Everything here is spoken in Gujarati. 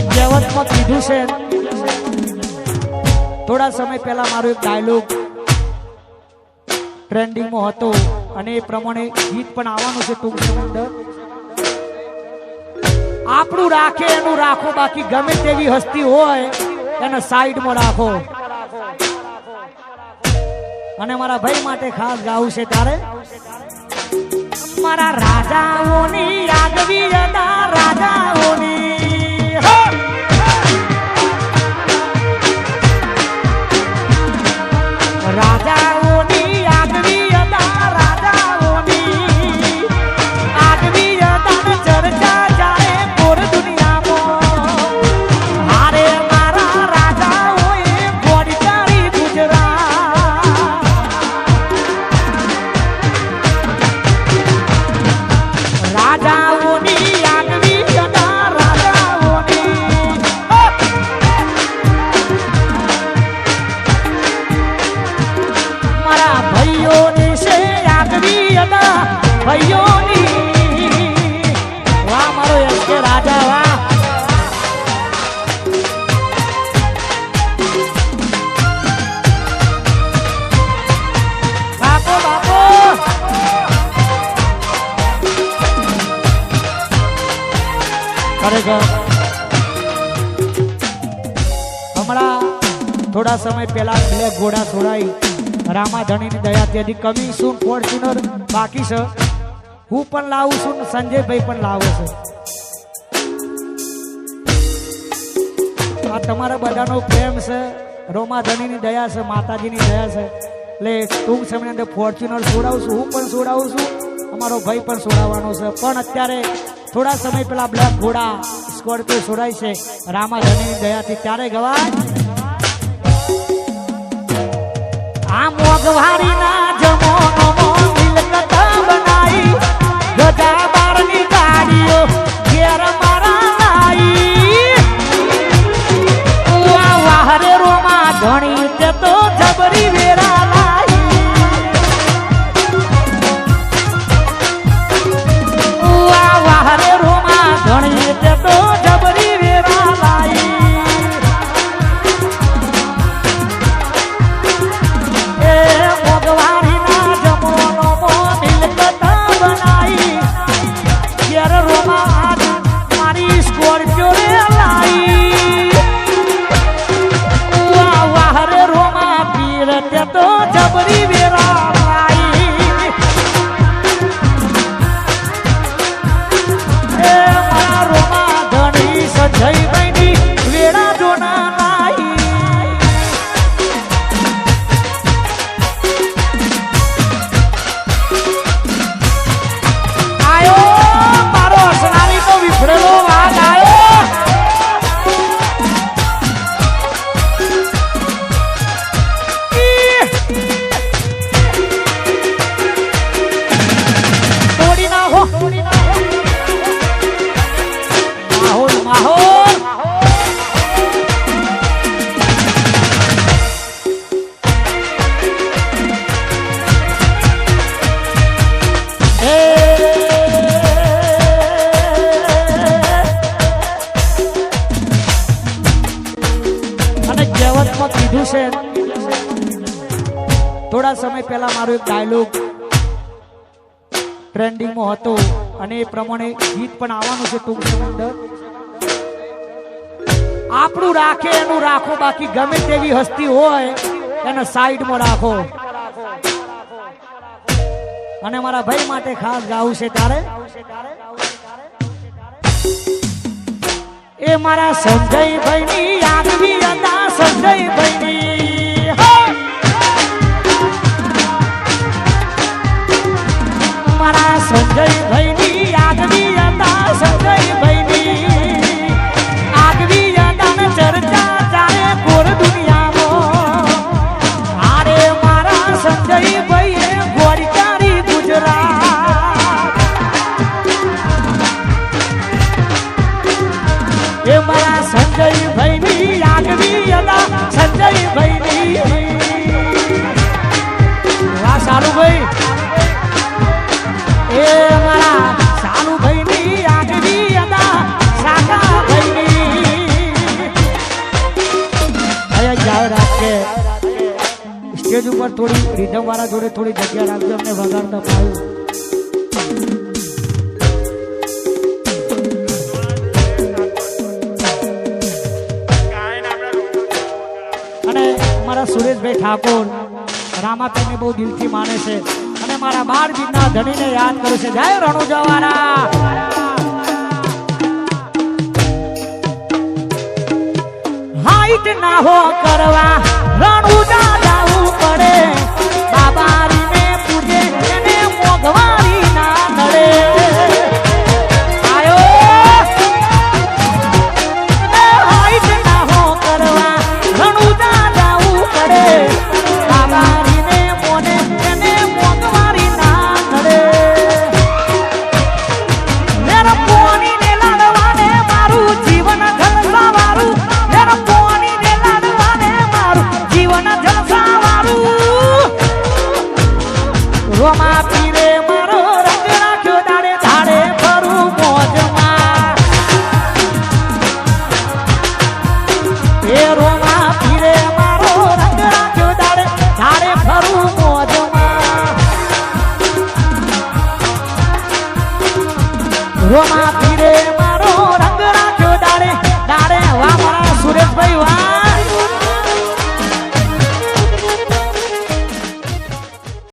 અને કહેવતમાં કીધું છે, થોડા સમય પહેલા મારો એક ડાયલોગ ટ્રેન્ડિંગમાં હતો અને એ પ્રમાણે ગીત પણ આવવાનું છે ટૂંક સમયની અંદર. આપણું રાખે એનું રાખો, બાકી ગમે તેવી હસ્તી હોય એને સાઈડમાં રાખો. અને મારા ભાઈ માટે ખાસ ગાવું છે તારે મારા રાજાઓની આગવી અદા, રાજાઓની રાજાઓની આગવી અદા, રાજાઓની આગવી અદાને ચર્ચા જાય પૂર દુનિયામાં. હારે મારા રાજાઓએ ગોળી કાઢી ગુજરાત. રાજાઓની આગવી અદા, રાજાઓની મારા ભાઈઓની છે આગવી અદા, ભાઈઓની. વાહ મારો એસકે રાજા, વાહ. બાપો બાપો ખરેખર હમણાં થોડા સમય પહેલા બ્લેક ઘોડા છોડાઈ રામાધણીની દયાથી. હજી કમી શું ફોર્ચ્યુનર બાકી છે, હું પણ લાવું છું, સંજયભાઈ પણ લાવે છે. આ તમારા બધાનો પ્રેમ છે, રોમાધણીની દયા છે, માતાજીની દયા છે. એટલે ટૂંક સમયની અંદર ફોર્ચ્યુનર છોડાવું છું, હું પણ છોડાવું છું, અમારો ભાઈ પણ છોડાવવાનો છે. પણ અત્યારે થોડા સમય પહેલા બ્લેક ઘોડા સ્કોર્પિયો છોડાય છે રામાધણીની દયાથી. ત્યારે ગવાય આ મોંઘવારીના જમાનામાં મિલકત બનાઈ, ગજા બારની ગાડીઓ ઘેર મારા લાઈ. વાહ વાહ રે રોમા ધણી તે તો જબરી વેરા લાઈ. વાહ વાહ રે રોમા ધણી તે તો જબરી વેરા લાઈ. કીધું છે, થોડા સમય પહેલા મારો એક ડાયલોગ ટ્રેન્ડિંગમાં હતો અને એ પ્રમાણે ગીત પણ આવવાનું છે ટૂંક સમયની અંદર. આપણું રાખે એનું રાખો, બાકી ગમે તેવી હસ્તી હોય એને સાઈડમાં રાખો. અને મારા ભાઈ માટે ખાસ ગાવું છે તારે એ મારા સંજયભાઈની આગવી અદા, સંજયભાઈની મારા સંજયભાઈની આગવી અદા, સંજયભાઈની આગવી અદાને ચર્ચા જાય પૂર દુનિયામાં. હારે મારા સંજયભાઈએ ગોળી કાઢી ગુજરાત. એ મારા સંજયભાઈની આગવી અદા, સંજયભાઈની. વાહ સાલુભાઈ, એ મારા સાલુભાઈની આગવી અદા, સાકાભાઈની. વાળા જોડે થોડી જગ્યા રાખજો, અમને વગાડતા પાયું. અને અમારા સુરેશભાઈ ઠાકોર રામાપીરને બહુ દિલથી માને છે અને મારા 12 દિનના ધણીને યાદ કરે છે. જય રણુજા વાળા. હાઈટ ના હો કરવા રણુજા જાવું પડે, બાબારીને પૂજે એને મોગવારી ના નડે. હાઈટ ના હો કરવા રણુજા જાવું પડે, બાબારીને મોને એને મોગવારી ના નડે. મેરા પોની ને લાડવાને મારું જીવન ઘનસાવારું, મેરા પોની ને લાડવાને મારું જીવન ઘનસાવારું. રોમા પીરે મારો રંગ રાખ્યો દાડે ધાડે ફરું મોજમાં. એ રોમા પીરે મારો રંગ રાખ્યો દાડે ધાડે ફરું મોજમાં. રોમા પીરે